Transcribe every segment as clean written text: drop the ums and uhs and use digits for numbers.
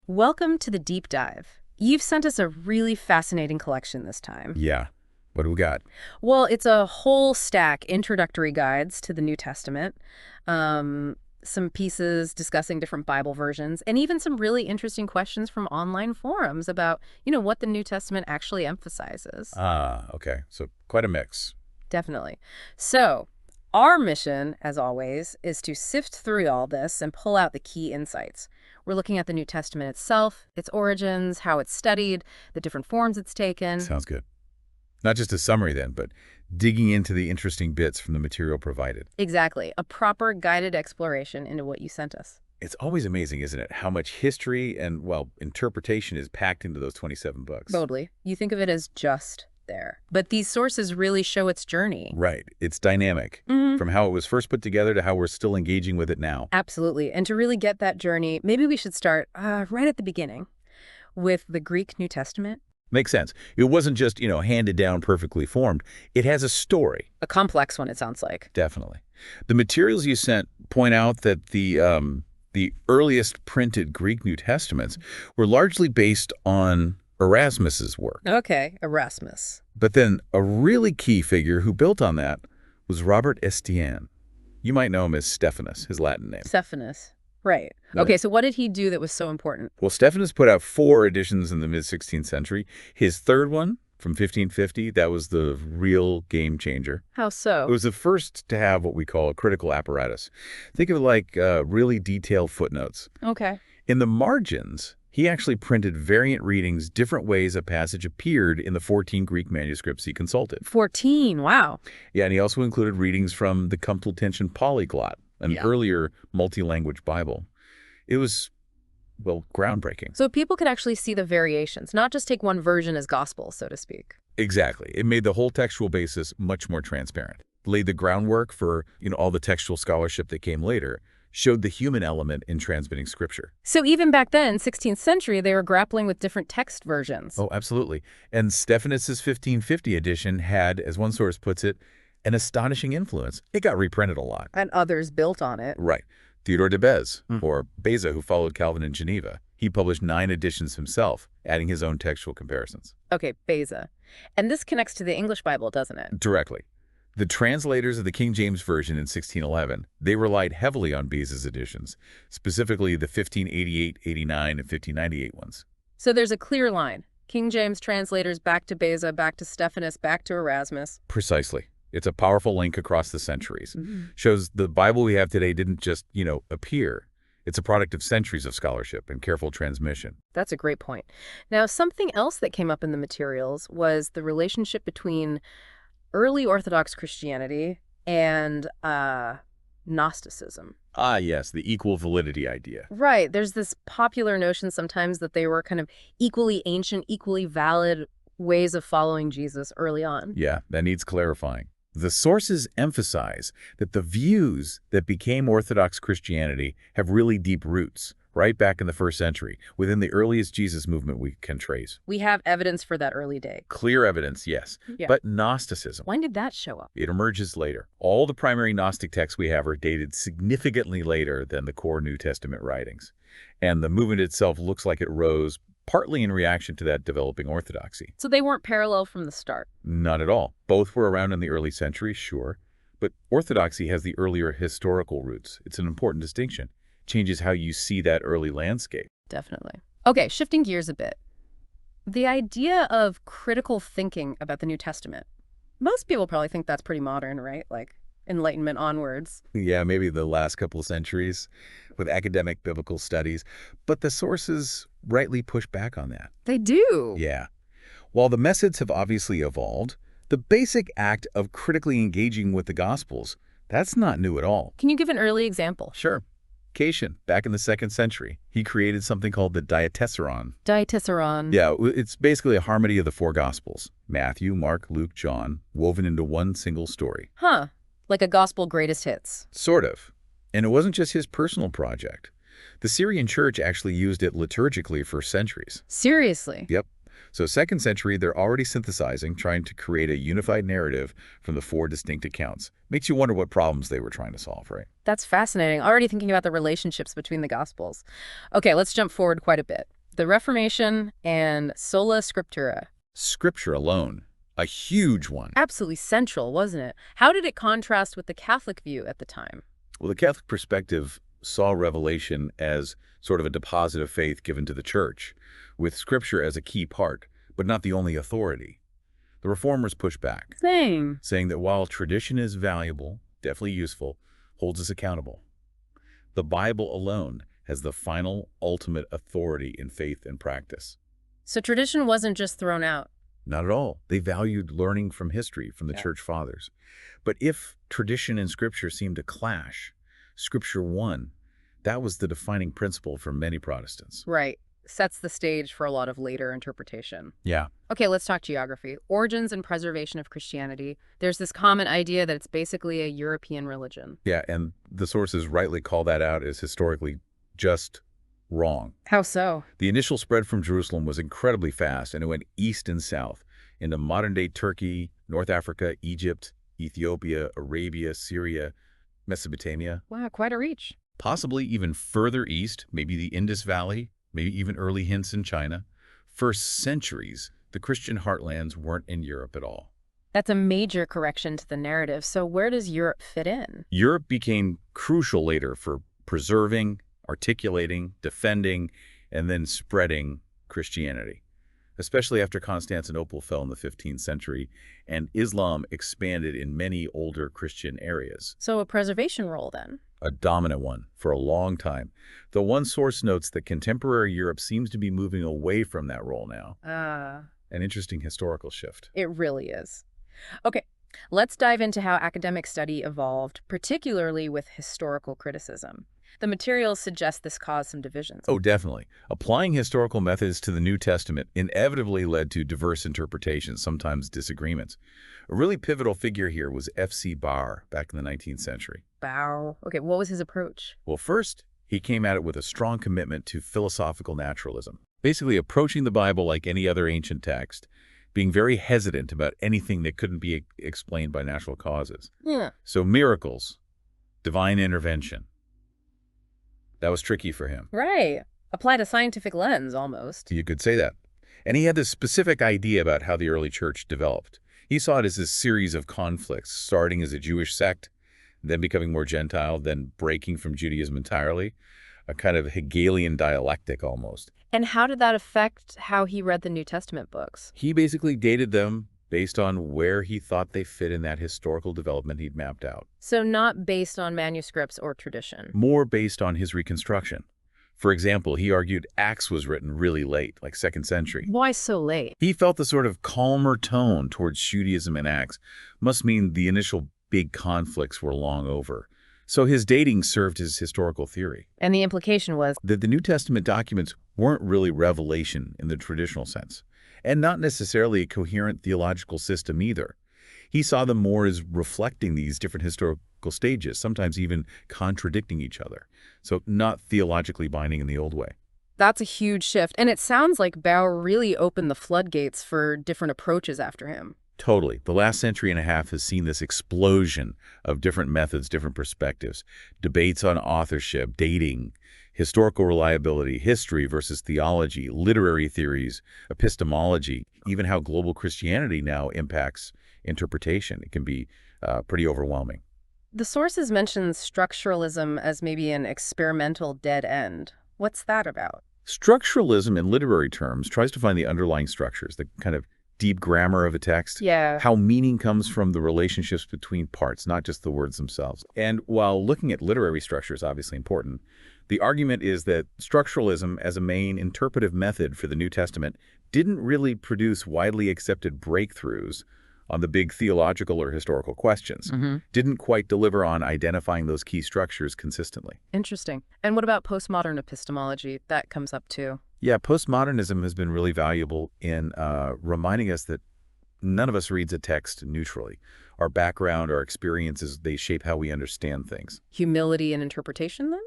Welcome to the deep dive. You've sent us a really fascinating collection this time. Yeah. What do we got? Well, it's a whole stack introductory guides to the New Testament, some pieces discussing different Bible versions, and even some really interesting questions from online forums about, what the New Testament actually emphasizes. Okay. So quite a mix. Definitely. So, our mission, as always, is to sift through all this and pull out the key insights. We're looking at the New Testament itself, its origins, how it's studied, the different forms it's taken. Sounds good. Not just a summary then, but digging into the interesting bits from the material provided. Exactly. A proper guided exploration into what you sent us. It's always amazing, isn't it, how much history and, well, interpretation is packed into those 27 books. Totally. You think of it as just there. But these sources really show its journey. Right. It's dynamic. From how it was first put together to how we're still engaging with it now. Absolutely. And to really get that journey, maybe we should start right at the beginning with the Greek New Testament. Makes sense. It wasn't just, handed down perfectly formed. It has a story. A complex one, it sounds like. Definitely. The materials you sent point out that the earliest printed Greek New Testaments were largely based on Erasmus's work. Okay, Erasmus. But then a really key figure who built on that was Robert Estienne. You might know him as Stephanus, his Latin name. Stephanus. Right. Yeah. Okay, so what did he do that was so important? Well, Stephanus put out 4 editions in the mid-16th century. His third one, from 1550, that was the real game changer. How so? It was the first to have what we call a critical apparatus. Think of it like really detailed footnotes. Okay. In the margins, he actually printed variant readings, different ways a passage appeared in the 14 Greek manuscripts he consulted. 14, wow. Yeah, and he also included readings from the Complutensian Polyglot, an earlier multi-language Bible. It was, well, groundbreaking. So people could actually see the variations, not just take one version as gospel, so to speak. Exactly. It made the whole textual basis much more transparent. Laid the groundwork for, all the textual scholarship that came later, showed the human element in transmitting scripture. So even back then, 16th century, they were grappling with different text versions. Oh, absolutely. And Stephanus's 1550 edition had, as one source puts it, an astonishing influence. It got reprinted a lot. And others built on it. Right. Theodore de Beze, or Beza, who followed Calvin in Geneva, he published 9 editions himself, adding his own textual comparisons. Okay, Beza. And this connects to the English Bible, doesn't it? Directly. The translators of the King James Version in 1611, they relied heavily on Beza's editions, specifically the 1588, 89, and 1598 ones. So there's a clear line. King James translators back to Beza, back to Stephanus, back to Erasmus. Precisely. It's a powerful link across the centuries. Shows the Bible we have today didn't just, appear. It's a product of centuries of scholarship and careful transmission. That's a great point. Now, something else that came up in the materials was the relationship between early Orthodox Christianity and Gnosticism. Ah, yes, the equal validity idea. Right. There's this popular notion sometimes that they were kind of equally ancient, equally valid ways of following Jesus early on. Yeah, that needs clarifying. The sources emphasize that the views that became Orthodox Christianity have really deep roots, right back in the 1st century, within the earliest Jesus movement we can trace. We have evidence for that early day. Clear evidence, yes. Yeah. But Gnosticism, When did that show up? it emerges later. All the primary Gnostic texts we have are dated significantly later than the core New Testament writings. And the movement itself looks like it rose partly in reaction to that developing orthodoxy. So they weren't parallel from the start. Not at all. Both were around in the early centuries, sure. But orthodoxy has the earlier historical roots. It's an important distinction. Changes how you see that early landscape. Definitely. Okay, shifting gears a bit. The idea of critical thinking about the New Testament. Most people probably think that's pretty modern, right? Like Enlightenment onwards. Yeah, maybe the last couple of centuries with academic biblical studies. But the sources rightly push back on that. They do. Yeah. While the methods have obviously evolved, the basic act of critically engaging with the Gospels, that's not new at all. Can you give an early example? Sure. Cassian, back in the 2nd century, he created something called the Diatessaron. Diatessaron. Yeah, it's basically a harmony of the 4 Gospels, Matthew, Mark, Luke, John, woven into one single story. Huh. Like a gospel greatest hits. Sort of. And it wasn't just his personal project. The Syrian church actually used it liturgically for centuries. Seriously? Yep. So 2nd century, they're already synthesizing, trying to create a unified narrative from the 4 distinct accounts. Makes you wonder what problems they were trying to solve, right? That's fascinating. Already thinking about the relationships between the Gospels. Okay, let's jump forward quite a bit. The Reformation and sola scriptura. Scripture alone, a huge one. Absolutely central, wasn't it? How did it contrast with the Catholic view at the time? Well, the Catholic perspective saw revelation as sort of a deposit of faith given to the church, with Scripture as a key part, but not the only authority. The Reformers pushed back, Same. saying that while tradition is valuable, definitely useful, holds us accountable. The Bible alone has the final, ultimate authority in faith and practice. So tradition wasn't just thrown out. Not at all. They valued learning from history, from the church fathers. But if tradition and Scripture seemed to clash, Scripture won. That was the defining principle for many Protestants. Right. Sets the stage for a lot of later interpretation. Yeah. Okay, let's talk geography. Origins and preservation of Christianity. There's this common idea that it's basically a European religion. Yeah, and the sources rightly call that out as historically just wrong. How so? The initial spread from Jerusalem was incredibly fast, and it went east and south into modern-day Turkey, North Africa, Egypt, Ethiopia, Arabia, Syria, Mesopotamia. Wow, quite a reach. Possibly even further east, maybe the Indus Valley, maybe even early hints in China. For centuries, the Christian heartlands weren't in Europe at all. That's a major correction to the narrative. So where does Europe fit in? Europe became crucial later for preserving, articulating, defending, and then spreading Christianity, especially after Constantinople fell in the 15th century and Islam expanded in many older Christian areas. So a preservation role then? A dominant one for a long time. Though one source notes that contemporary Europe seems to be moving away from that role now. An interesting historical shift. It really is. Okay, let's dive into how academic study evolved, particularly with historical criticism. The materials suggest this caused some divisions. Oh, definitely. Applying historical methods to the New Testament inevitably led to diverse interpretations, sometimes disagreements. A really pivotal figure here was F.C. Baur back in the 19th century. Baur. Okay, what was his approach? Well, first, he came at it with a strong commitment to philosophical naturalism, basically approaching the Bible like any other ancient text, being very hesitant about anything that couldn't be explained by natural causes. Yeah. So miracles, divine intervention. That was tricky for him. Right. Applied a scientific lens, almost. You could say that. And he had this specific idea about how the early church developed. He saw it as this series of conflicts, starting as a Jewish sect, then becoming more Gentile, then breaking from Judaism entirely, a kind of Hegelian dialectic almost. And how did that affect how he read the New Testament books? He basically dated them based on where he thought they fit in that historical development he'd mapped out. So not based on manuscripts or tradition. More based on his reconstruction. For example, he argued Acts was written really late, like 2nd century. Why so late? He felt the sort of calmer tone towards Judaism in Acts must mean the initial big conflicts were long over. So his dating served his historical theory. And the implication was That the New Testament documents weren't really revelation in the traditional sense, and not necessarily a coherent theological system either. He saw them more as reflecting these different historical stages, sometimes even contradicting each other. So not theologically binding in the old way. that's a huge shift. And it sounds like Baur really opened the floodgates for different approaches after him. Totally. The last century and a half has seen this explosion of different methods, different perspectives, debates on authorship, dating, historical reliability, history versus theology, literary theories, epistemology, even how global Christianity now impacts interpretation. It can be pretty overwhelming. The sources mention structuralism as maybe an experimental dead end. What's that about? Structuralism, in literary terms, tries to find the underlying structures, the kind of deep grammar of a text, Yeah. how meaning comes from the relationships between parts, not just the words themselves. And while looking at literary structure is obviously important, the argument is that structuralism as a main interpretive method for the New Testament didn't really produce widely accepted breakthroughs on the big theological or historical questions, didn't quite deliver on identifying those key structures consistently. Interesting. And what about postmodern epistemology? That comes up too. Yeah, postmodernism has been really valuable in reminding us that none of us reads a text neutrally. Our background, our experiences, they shape how we understand things. Humility and interpretation then?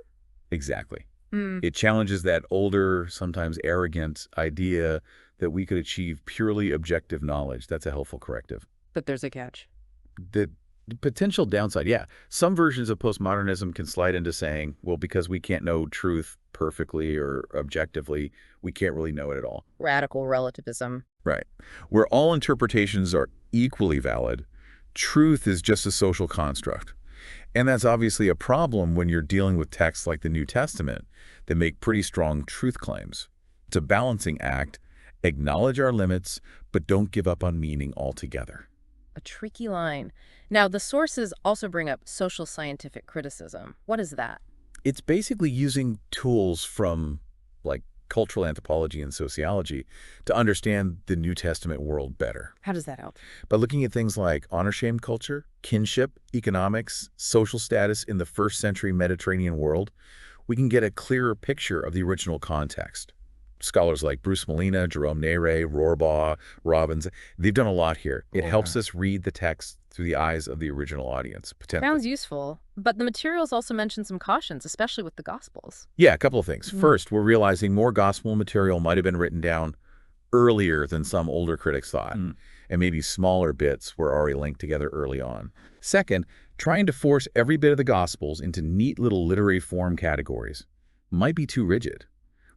Exactly. It challenges that older, sometimes arrogant idea that we could achieve purely objective knowledge. That's a helpful corrective. But there's a catch. The potential downside, yeah. Some versions of postmodernism can slide into saying, well, because we can't know truth perfectly or objectively. We can't really know it at all. Radical relativism. Right. Where all interpretations are equally valid, truth is just a social construct. And that's obviously a problem when you're dealing with texts like the New Testament that make pretty strong truth claims. It's a balancing act. Acknowledge our limits, but don't give up on meaning altogether. A tricky line. Now, the sources also bring up social scientific criticism. What is that? It's basically using tools from, like, cultural anthropology and sociology to understand the New Testament world better. How does that help? By looking at things like honor-shame culture, kinship, economics, social status in the first-century Mediterranean world, we can get a clearer picture of the original context. Scholars like Bruce Molina, Jerome Nere, Rohrbaugh, Robbins, they've done a lot here. It helps us read the text through the eyes of the original audience, potentially. Sounds useful, but the materials also mention some cautions, especially with the Gospels. Yeah, a couple of things. First, we're realizing more gospel material might have been written down earlier than some older critics thought, and maybe smaller bits were already linked together early on. Second, trying to force every bit of the Gospels into neat little literary form categories might be too rigid.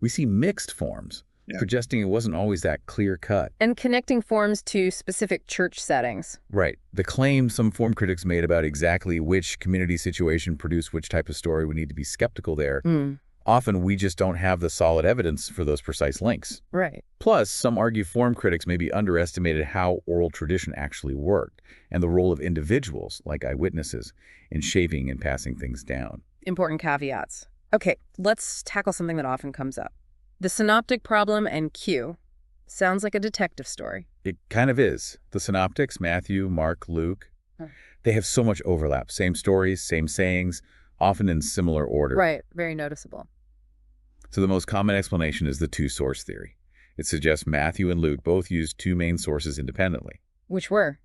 We see mixed forms, suggesting it wasn't always that clear-cut. And connecting forms to specific church settings. Right. The claim some form critics made about exactly which community situation produced which type of story, we need to be skeptical there. Often we just don't have the solid evidence for those precise links. Right. Plus, some argue form critics maybe underestimated how oral tradition actually worked and the role of individuals, like eyewitnesses, in shaping and passing things down. Important caveats. Okay, let's tackle something that often comes up. The synoptic problem and Q. Sounds like a detective story. It kind of is. The synoptics, Matthew, Mark, Luke, they have so much overlap. Same stories, same sayings, often in similar order. Right, very noticeable. So the most common explanation is the two-source theory. It suggests Matthew and Luke both used two main sources independently. Which were?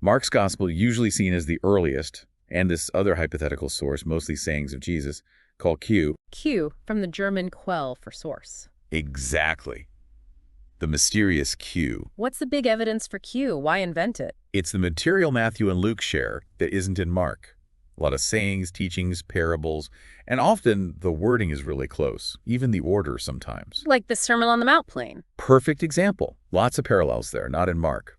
Mark's gospel, usually seen as the earliest, and this other hypothetical source, mostly sayings of Jesus, called Q. Q, from the German Quell for source. Exactly. The mysterious Q. What's the big evidence for Q? Why invent it? It's the material Matthew and Luke share that isn't in Mark. A lot of sayings, teachings, parables, and often the wording is really close, even the order sometimes. Like the Sermon on the Mount plane. Perfect example. Lots of parallels there, not in Mark.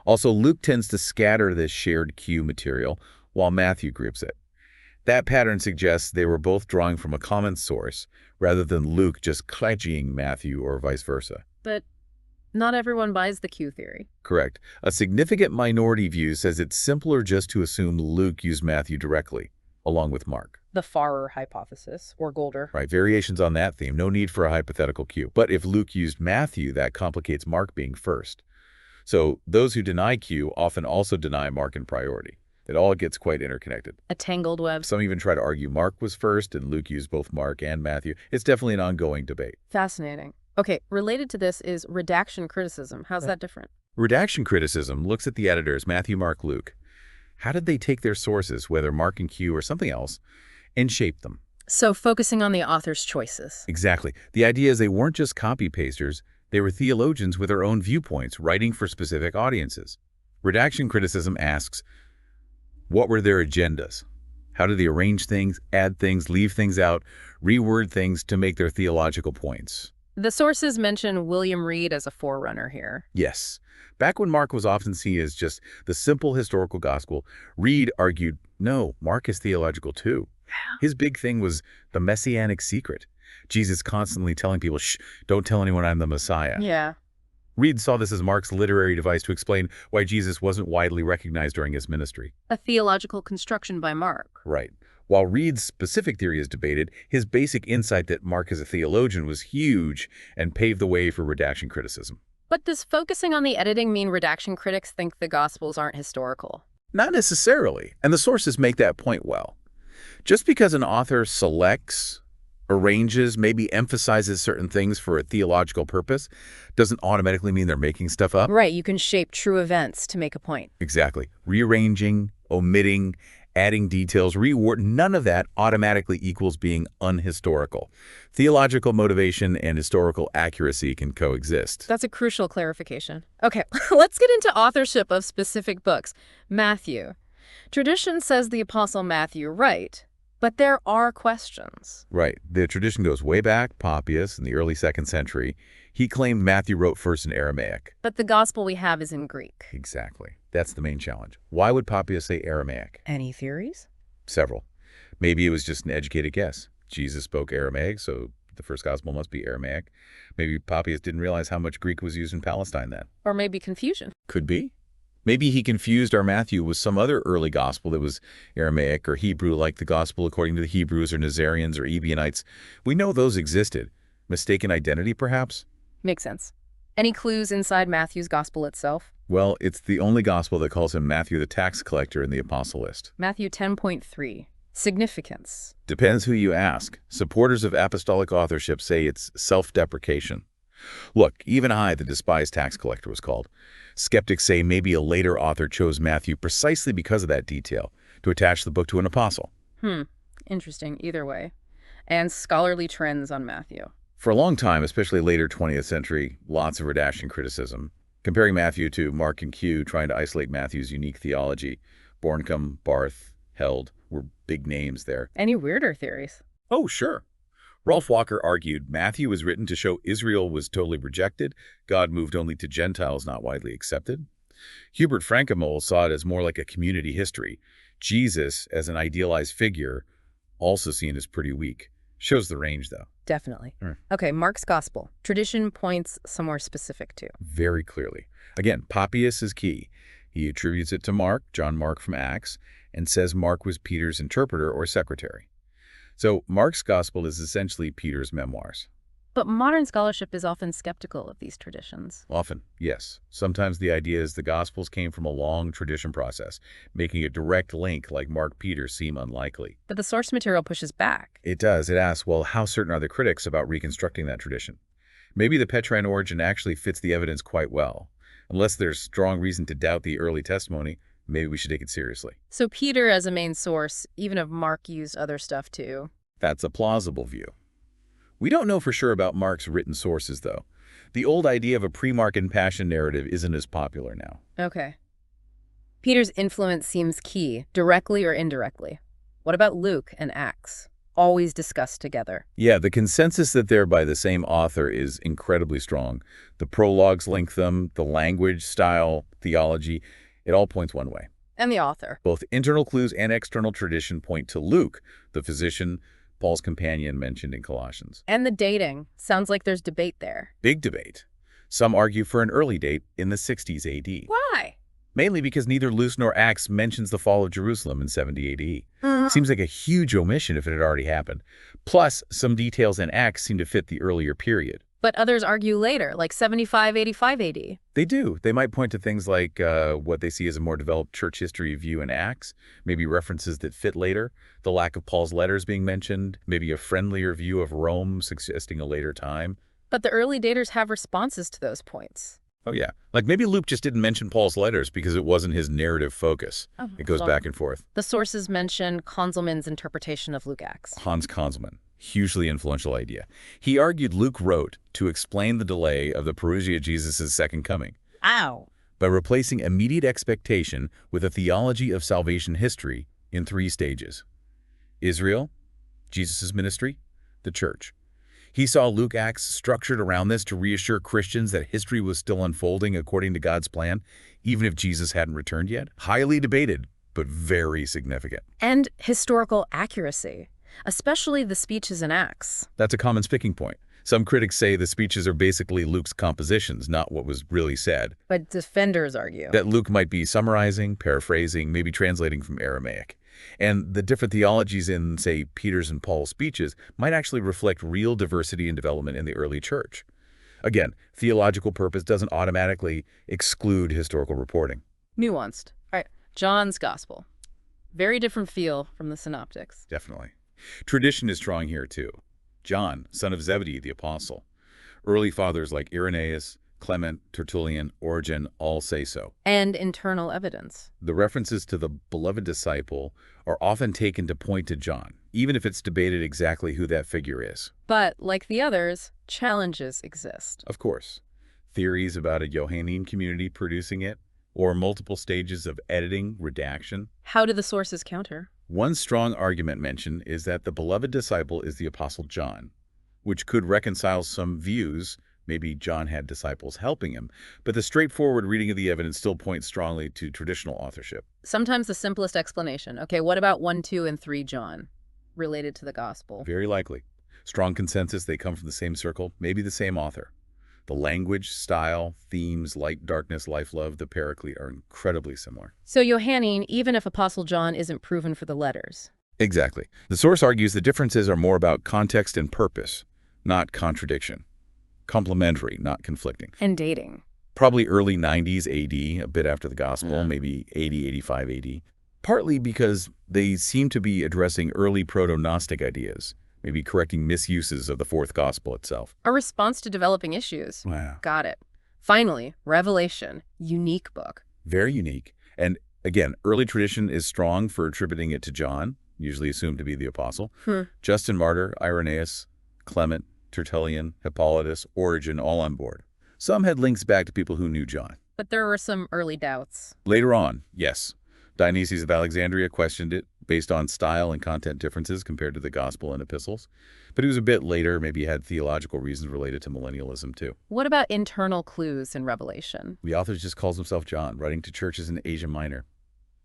Also, Luke tends to scatter this shared Q material, while Matthew groups it. That pattern suggests they were both drawing from a common source, rather than Luke just copying Matthew or vice versa. But not everyone buys the Q theory. Correct. A significant minority view says it's simpler just to assume Luke used Matthew directly, along with Mark. The Farrer hypothesis, or Golder. Right, variations on that theme. No need for a hypothetical Q. But if Luke used Matthew, that complicates Mark being first. So those who deny Q often also deny Mark in priority. It all gets quite interconnected. A tangled web. Some even try to argue Mark was first and Luke used both Mark and Matthew. It's definitely an ongoing debate. Fascinating. Okay, related to this is redaction criticism. How's that different? Redaction criticism looks at the editors, Matthew, Mark, Luke. How did they take their sources, whether Mark and Q or something else, and shape them? So focusing on the author's choices. Exactly. The idea is they weren't just copy-pasters. They were theologians with their own viewpoints, writing for specific audiences. Redaction criticism asks, what were their agendas? How did they arrange things, add things, leave things out, reword things to make their theological points? The sources mention William Reed as a forerunner here. Yes. Back when Mark was often seen as just the simple historical gospel, Reed argued, no, Mark is theological too. His big thing was the messianic secret. Jesus constantly telling people, shh, don't tell anyone I'm the Messiah. Yeah. Reed saw this as Mark's literary device to explain why Jesus wasn't widely recognized during his ministry. A theological construction by Mark. Right. While Reed's specific theory is debated, his basic insight that Mark is a theologian was huge and paved the way for redaction criticism. But does focusing on the editing mean redaction critics think the Gospels aren't historical? Not necessarily, and the sources make that point well. Just because an author selects, arranges, maybe emphasizes certain things for a theological purpose, doesn't automatically mean they're making stuff up. Right, you can shape true events to make a point. Exactly. Rearranging, omitting, adding details, reword, none of that automatically equals being unhistorical. Theological motivation and historical accuracy can coexist. That's a crucial clarification. Okay, let's get into authorship of specific books. Matthew. Tradition says the Apostle Matthew, right? But there are questions. Right. The tradition goes way back. Papias, in the early 2nd century, he claimed Matthew wrote first in Aramaic. But the gospel we have is in Greek. Exactly. That's the main challenge. Why would Papias say Aramaic? Any theories? Several. Maybe it was just an educated guess. Jesus spoke Aramaic, so the first gospel must be Aramaic. Maybe Papias didn't realize how much Greek was used in Palestine then. Or maybe confusion. Could be. Maybe he confused our Matthew with some other early gospel that was Aramaic or Hebrew, like the gospel according to the Hebrews or Nazareans or Ebionites. We know those existed. Mistaken identity, perhaps? Makes sense. Any clues inside Matthew's gospel itself? Well, it's the only gospel that calls him Matthew the tax collector in the apostle list. Matthew 10.3. Significance. Depends who you ask. Supporters of apostolic authorship say it's self-deprecation. Look, even I, the despised tax collector, was called. Skeptics say maybe a later author chose Matthew precisely because of that detail, to attach the book to an apostle. Interesting either way. And scholarly trends on Matthew. For a long time, especially later 20th century, lots of redaction criticism. Comparing Matthew to Mark and Q, trying to isolate Matthew's unique theology. Borncome, Barth, Held were big names there. Any weirder theories? Oh, sure. Rolf Walker argued Matthew was written to show Israel was totally rejected, God moved only to Gentiles not widely accepted. Hubert Frankemöller saw it as more like a community history. Jesus, as an idealized figure, also seen as pretty weak. Shows the range, though. Definitely. Okay, Mark's gospel. Tradition points somewhere specific to. Very clearly. Again, Papias is key. He attributes it to Mark, John Mark from Acts, and says Mark was Peter's interpreter or secretary. So Mark's gospel is essentially Peter's memoirs. But modern scholarship is often skeptical of these traditions. Often, yes. Sometimes the idea is the Gospels came from a long tradition process, making a direct link like Mark Peter seem unlikely. But the source material pushes back. It does. It asks, well, how certain are the critics about reconstructing that tradition? Maybe the Petrine origin actually fits the evidence quite well. Unless there's strong reason to doubt the early testimony, maybe we should take it seriously. So Peter as a main source, even if Mark used other stuff too. That's a plausible view. We don't know for sure about Mark's written sources, though. The old idea of a pre-Mark and Passion narrative isn't as popular now. Okay. Peter's influence seems key, directly or indirectly. What about Luke and Acts? Always discussed together. Yeah, the consensus that they're by the same author is incredibly strong. The prologues link them, the language, style, theology, it all points one way. And the author. Both internal clues and external tradition point to Luke, the physician, Paul's companion mentioned in Colossians. And the dating. Sounds like there's debate there. Big debate. Some argue for an early date in the 60s AD. Why? Mainly because neither Luke nor Acts mentions the fall of Jerusalem in 70 AD. Seems like a huge omission if it had already happened. Plus, some details in Acts seem to fit the earlier period. But others argue later, like 75, 85 AD. They do. They might point to things like what they see as a more developed church history view in Acts, maybe references that fit later, the lack of Paul's letters being mentioned, maybe a friendlier view of Rome suggesting a later time. But the early daters have responses to those points. Oh, yeah. Like maybe Luke just didn't mention Paul's letters because it wasn't his narrative focus. It goes back and forth. The sources mention Konzelman's interpretation of Luke Acts. Hans Konzelman. Hugely influential idea. He argued Luke wrote to explain the delay of the parousia of Jesus' second coming. Ow! By replacing immediate expectation with a theology of salvation history in 3 stages. Israel, Jesus' ministry, the church. He saw Luke Acts structured around this to reassure Christians that history was still unfolding according to God's plan, even if Jesus hadn't returned yet. Highly debated, but very significant. And historical accuracy. Especially the speeches in Acts. That's a common sticking point. Some critics say the speeches are basically Luke's compositions, not what was really said. But defenders argue that Luke might be summarizing, paraphrasing, maybe translating from Aramaic. And the different theologies in, say, Peter's and Paul's speeches might actually reflect real diversity and development in the early church. Again, theological purpose doesn't automatically exclude historical reporting. Nuanced. All right, John's Gospel. Very different feel from the Synoptics. Definitely. Tradition is strong here, too. John, son of Zebedee, the apostle. Early fathers like Irenaeus, Clement, Tertullian, Origen all say so. And internal evidence. The references to the beloved disciple are often taken to point to John, even if it's debated exactly who that figure is. But, like the others, challenges exist. Of course. Theories about a Johannine community producing it, or multiple stages of editing, redaction. How do the sources counter? One strong argument mentioned is that the beloved disciple is the Apostle John, which could reconcile some views. Maybe John had disciples helping him, but the straightforward reading of the evidence still points strongly to traditional authorship. Sometimes the simplest explanation. Okay, what about 1, 2, and 3 John related to the gospel? Very likely. Strong consensus, they come from the same circle, maybe the same author. The language, style, themes, light, darkness, life, love, the Paraclete are incredibly similar. So Johannine, even if Apostle John isn't proven for the letters. Exactly. The source argues the differences are more about context and purpose, not contradiction. Complementary, not conflicting. And dating. Probably early 90s AD, a bit after the gospel, Yeah. maybe 80, 85 AD. Partly because they seem to be addressing early proto-Gnostic ideas, maybe correcting misuses of the fourth gospel itself. A response to developing issues. Wow. Got it. Finally, Revelation. Unique book. Very unique. And again, early tradition is strong for attributing it to John, usually assumed to be the apostle. Justin Martyr, Irenaeus, Clement, Tertullian, Hippolytus, Origen, all on board. Some had links back to people who knew John. But there were some early doubts. Later on, yes, Dionysius of Alexandria questioned it based on style and content differences compared to the gospel and epistles. But he was a bit later, maybe he had theological reasons related to millennialism too. What about internal clues in Revelation? The author just calls himself John, writing to churches in Asia Minor.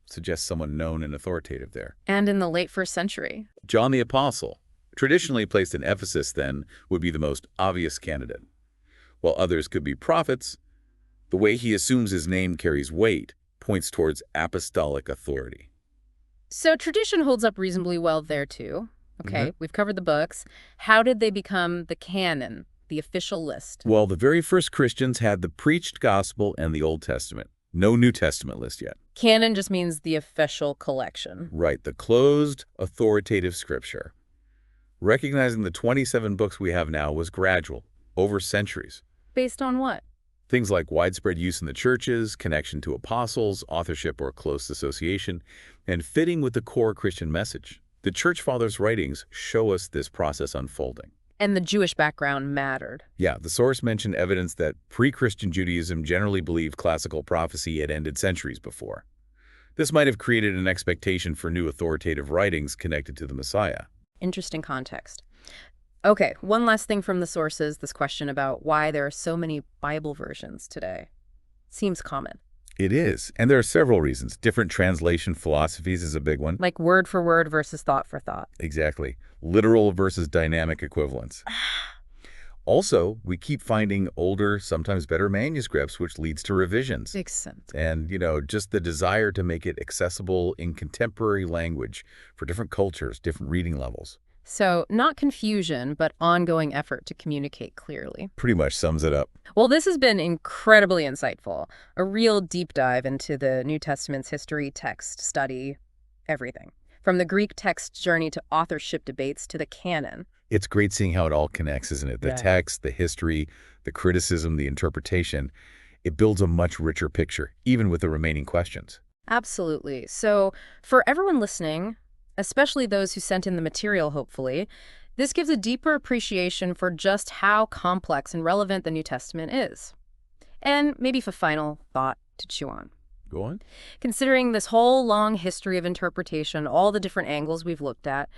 Suggests someone known and authoritative there. And in the late 1st century. John the Apostle, traditionally placed in Ephesus then, would be the most obvious candidate. While others could be prophets, the way he assumes his name carries weight points towards apostolic authority. So tradition holds up reasonably well there too. Okay, we've covered the books. How did they become the canon, the official list? Well, the very first Christians had the preached gospel and the Old Testament. No New Testament list yet. Canon just means the official collection. Right, the closed, authoritative scripture. Recognizing the 27 books we have now was gradual, over centuries. Based on what? Things like widespread use in the churches, connection to apostles, authorship or close association, and fitting with the core Christian message. The Church Fathers' writings show us this process unfolding. And the Jewish background mattered. Yeah, the source mentioned evidence that pre-Christian Judaism generally believed classical prophecy had ended centuries before. This might have created an expectation for new authoritative writings connected to the Messiah. Interesting context. Okay, one last thing from the sources, this question about why there are so many Bible versions today. Seems common. It is, and there are several reasons. Different translation philosophies is a big one. Like word for word versus thought for thought. Exactly. Literal versus dynamic equivalence. Also, we keep finding older, sometimes better manuscripts, which leads to revisions. Makes sense. And, just the desire to make it accessible in contemporary language for different cultures, different reading levels. So, not confusion, but ongoing effort to communicate clearly. Pretty much sums it up. Well, this has been incredibly insightful. A real deep dive into the New Testament's history, text, study, everything. From the Greek text journey to authorship debates to the canon. It's great seeing how it all connects, isn't it? The text, the history, the criticism, the interpretation. It builds a much richer picture, even with the remaining questions. Absolutely. So, for everyone listening, especially those who sent in the material, hopefully, this gives a deeper appreciation for just how complex and relevant the New Testament is. And maybe for final thought to chew on. Go on. Considering this whole long history of interpretation, all the different angles we've looked at,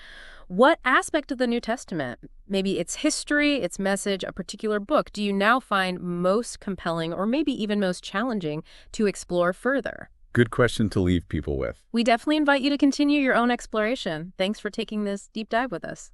what aspect of the New Testament, maybe its history, its message, a particular book, do you now find most compelling or maybe even most challenging to explore further? Good question to leave people with. We definitely invite you to continue your own exploration. Thanks for taking this deep dive with us.